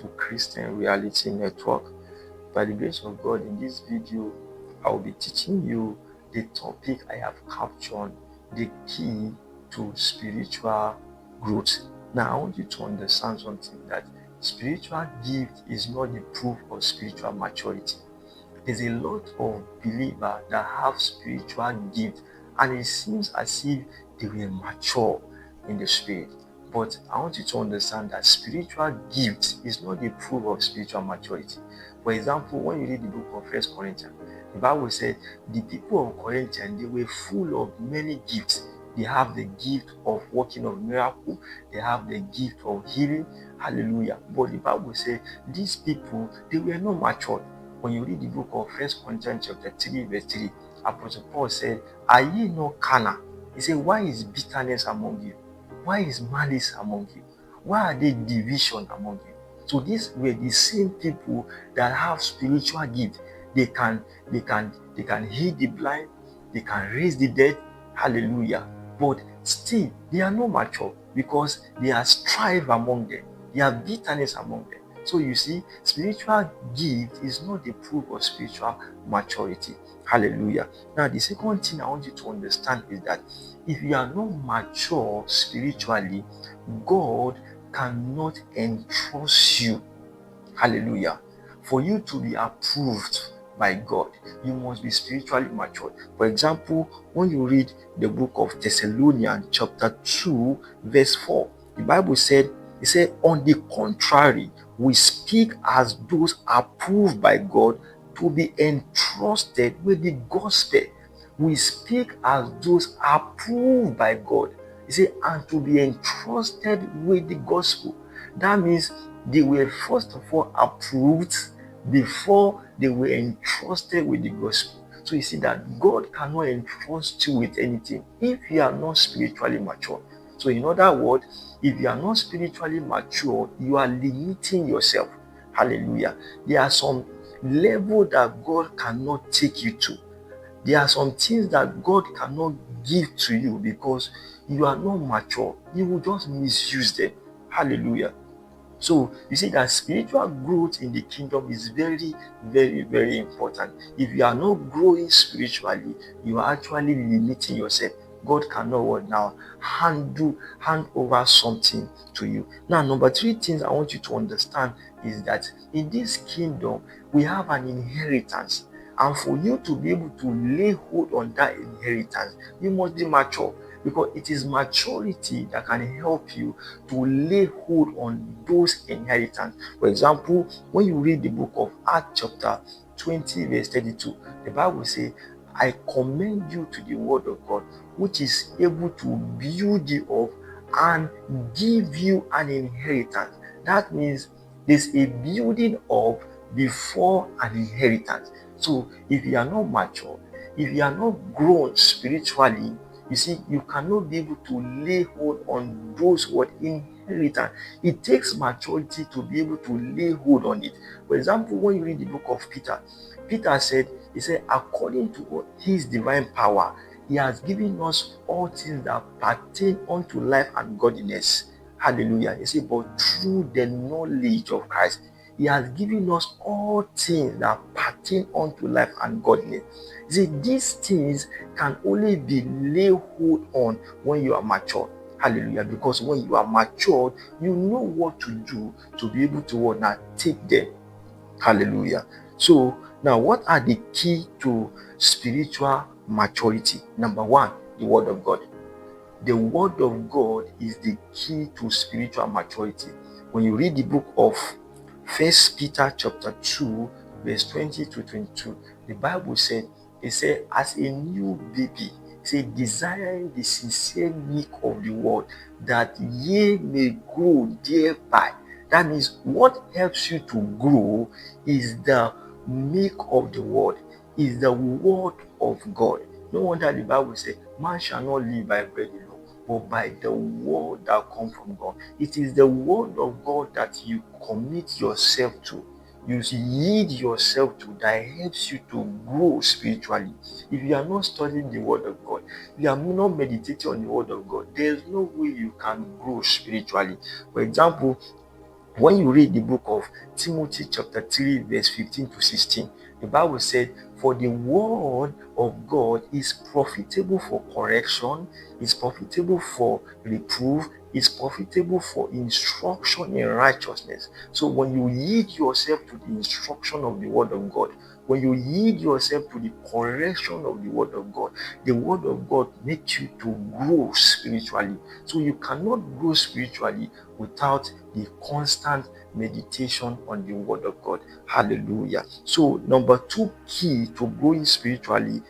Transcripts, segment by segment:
to Christian Reality Network. By the grace of God, in this video, I will be teaching you the topic I have captured, the key to spiritual growth. Now, I want you to understand something, that spiritual gift is not the proof of spiritual maturity. There's a lot of believers that have spiritual gifts, and it seems as if they were mature in the spirit. But I want you to understand that spiritual gifts is not the proof of spiritual maturity. For example, when you read the book of First Corinthians, the Bible said the people of Corinthians, they were full of many gifts. They have the gift of working of miracle, they have the gift of healing, hallelujah. But the Bible said these people, they were not mature. When you read the book of First Corinthians chapter 3, verse 3, Apostle Paul said, "Are ye not carnal?" He said, "Why is bitterness among you? Why is malice among you? Why are there division among you?" So these were the same people that have spiritual gift. They can heal the blind, they can raise the dead, hallelujah. But still, they are not mature because there are strife among them. There are bitterness among them. So you see, spiritual gift is not the proof of spiritual maturity. Hallelujah. Now, the second thing I want you to understand is that if you are not mature spiritually, God cannot entrust you. Hallelujah. For you to be approved by God, you must be spiritually mature. For example, when you read the book of Thessalonians chapter 2, verse 4, the Bible said, it said, "On the contrary, we speak as those approved by God to be entrusted with the gospel." We speak as those approved by God. He said, and to be entrusted with the gospel. That means they were first of all approved before they were entrusted with the gospel. So you see that God cannot entrust you with anything if you are not spiritually mature. So in other words, if you are not spiritually mature, you are limiting yourself. Hallelujah. There are some level that God cannot take you to. There are some things that God cannot give to you because you are not mature. You will just misuse them. Hallelujah. So you see that spiritual growth in the kingdom is very, very, very important. If you are not growing spiritually, you are actually limiting yourself. God cannot now hand over something to you. Now, number three things I want you to understand is that in this kingdom, we have an inheritance. And for you to be able to lay hold on that inheritance, you must be mature, because it is maturity that can help you to lay hold on those inheritance. For example, when you read the book of Acts chapter 20, verse 32, the Bible says, "I commend you to the word of God, which is able to build you up and give you an inheritance." That means there's a building up before an inheritance. So if you are not mature, if you are not grown spiritually, you see, you cannot be able to lay hold on those who are inheritance. It takes maturity to be able to lay hold on it. For example, when you read the book of Peter, Peter said, he said, "According to his divine power, he has given us all things that pertain unto life and godliness." Hallelujah. He said, "But through the knowledge of Christ, he has given us all things that pertain unto life and godliness." You see, these things can only be laid hold on when you are mature. Hallelujah. Because when you are matured, you know what to do to be able to now take them. Hallelujah. So now, what are the key to spiritual maturity? Number one, the word of God. The word of God is the key to spiritual maturity. When you read the book of First Peter chapter 2, verse 20 to 22, the Bible said, it said, "As a new baby, say, desiring the sincere milk of the word, that ye may grow thereby." That means what helps you to grow is the milk of the word, is the word of God. No wonder the Bible says, "Man shall not live by bread alone, but by the word that comes from God." It is the word of God that you commit yourself to, you yield yourself to, that helps you to grow spiritually. If you are not studying the word of God, if you are not meditating on the word of God, there is no way you can grow spiritually. For example, When you read the book of Timothy chapter 3 verse 15 to 16, the Bible said, for the word of God is profitable for correction, is profitable for reproof, is profitable for instruction in righteousness. So when you yield yourself to the instruction of the word of God, when you yield yourself to the correction of the word of God makes you to grow spiritually. So you cannot grow spiritually without the constant meditation on the word of God. Hallelujah. So number 2 key to growing spiritually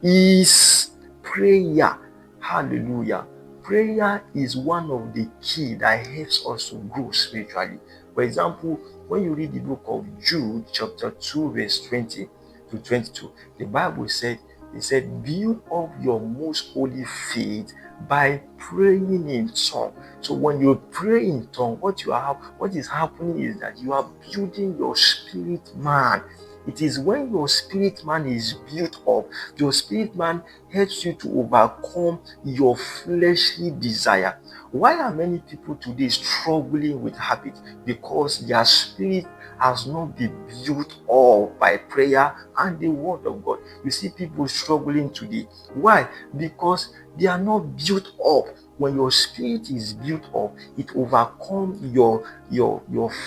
is prayer. Hallelujah. Prayer is one of the key that helps us to grow spiritually. For example, when you read the book of Jude chapter 2 verse 20 to 22, the Bible said, it said, build up your most holy faith by praying in tongues. So when you pray in tongues, what is happening is that you are building your spirit man. It is when your spirit man is built up, your spirit man helps you to overcome your fleshly desire. Why are many people today struggling with habit? Because their spirit has not been built up by prayer and the word of God. You see people struggling today. Why? Because they are not built up. When your spirit is built up, it overcomes your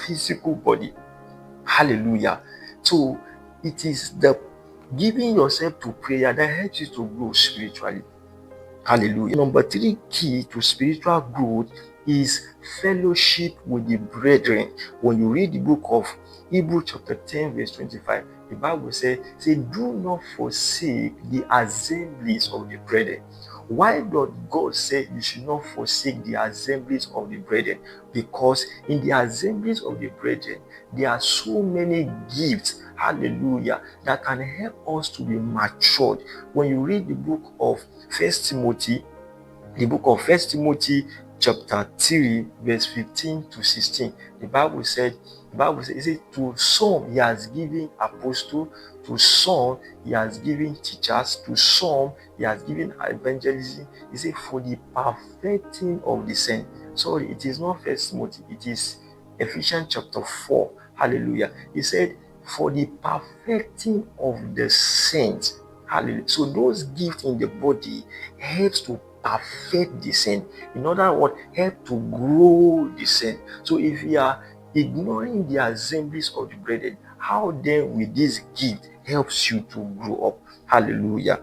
physical body. Hallelujah. So it is the giving yourself to prayer that helps you to grow spiritually. Hallelujah. Number 3 key to spiritual growth is fellowship with the brethren. When you read the book of Hebrews chapter 10 verse 25, the Bible says, do not forsake the assemblies of the brethren. Why does God say you should not forsake the assemblies of the brethren? Because in the assemblies of the brethren, there are so many gifts, hallelujah, that can help us to be matured. When you read the book of First Timothy chapter 3 verse 15 to 16, it says, to some he has given apostle, to some he has given teachers, to some he has given evangelism. He said, for the perfecting of the saint. Sorry, it is not First Timothy, it is Ephesians chapter 4. Hallelujah. He said, for the perfecting of the saints. Hallelujah. So those gifts in the body helps to perfect the saint. In other words, help to grow the saint. So if you are ignoring the assemblies of the brethren, how then will this gift helps you to grow up? Hallelujah.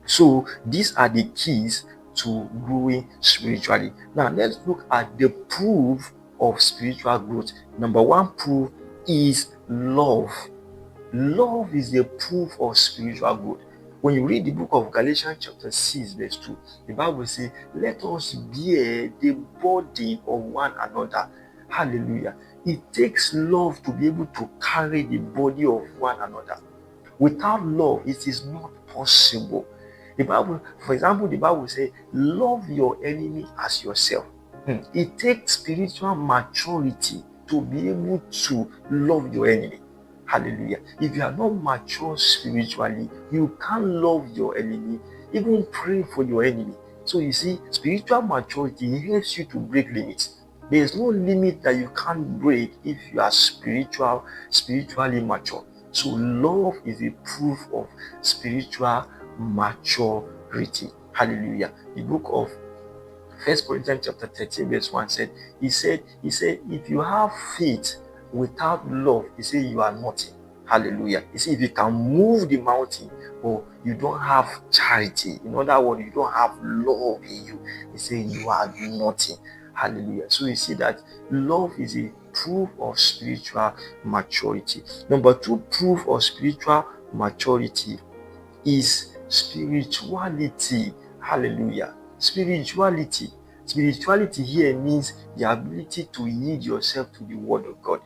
So these are the keys to growing spiritually. Now let's look at the proof of spiritual growth. Number 1 proof is love. Love is the proof of spiritual growth. When you read the book of Galatians chapter 6 verse 2, the Bible says, let us bear the burden of one another. Hallelujah. It takes love to be able to carry the body of one another. Without love, it is not possible. The Bible, for example, the Bible says, love your enemy as yourself. It takes spiritual maturity to be able to love your enemy. Hallelujah. If you are not mature spiritually, you can't love your enemy, even pray for your enemy. So you see, spiritual maturity helps you to break limits. There is no limit that you can't break if you are spiritually mature. So love is a proof of spiritual maturity. Hallelujah. The book of 1 Corinthians chapter 13 verse 1 said, he said, if you have faith without love, he said you are nothing. Hallelujah. You see, if you can move the mountain, but you don't have charity, in other words, you don't have love in you, he said you are nothing. Hallelujah. So you see that love is a proof of spiritual maturity. Number 2 proof of spiritual maturity is spirituality. Hallelujah. Spirituality. Spirituality here means the ability to yield yourself to the word of God.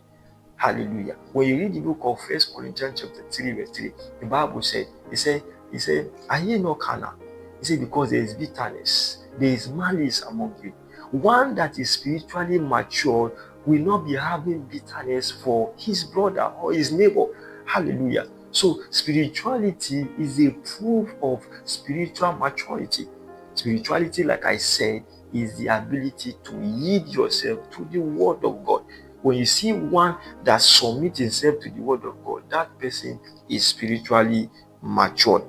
Hallelujah. When you read the book of 1 Corinthians chapter 3 verse 3, the Bible said, he said, are ye not carnal? He said, because there is bitterness, there is malice among you. One that is spiritually mature will not be having bitterness for his brother or his neighbor. Hallelujah. So spirituality is a proof of spiritual maturity. Spirituality, like I said, is the ability to yield yourself to the word of God. when you see one that submits himself to the word of God, that person is spiritually matured.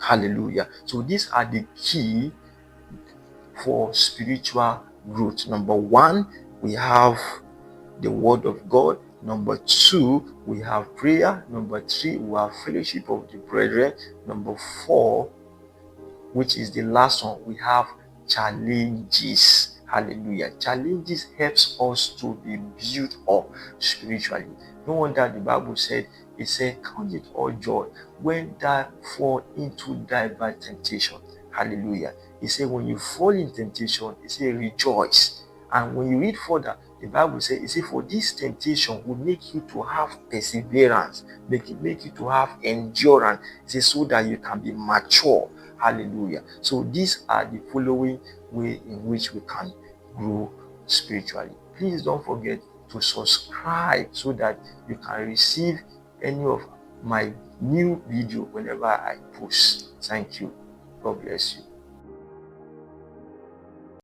Hallelujah. So these are the key for spiritual growth. Number one, we have the word of God. Number two, we have prayer. Number three, we have fellowship of the brethren. Number four, which is the last one, we have challenges. Hallelujah. Challenges helps us to be built up spiritually. No wonder the Bible said, it said, count it all joy when thou fall into diverse temptation. Hallelujah. He said, when you fall in temptation, he said, rejoice. And when you read further, the Bible says, it said, for this temptation will make you to have perseverance, make you to have endurance. It says, so that you can be mature. Hallelujah. So these are the following way in which we can grow spiritually. Please don't forget to subscribe so that you can receive any of my new video whenever I post. Thank you. God bless you.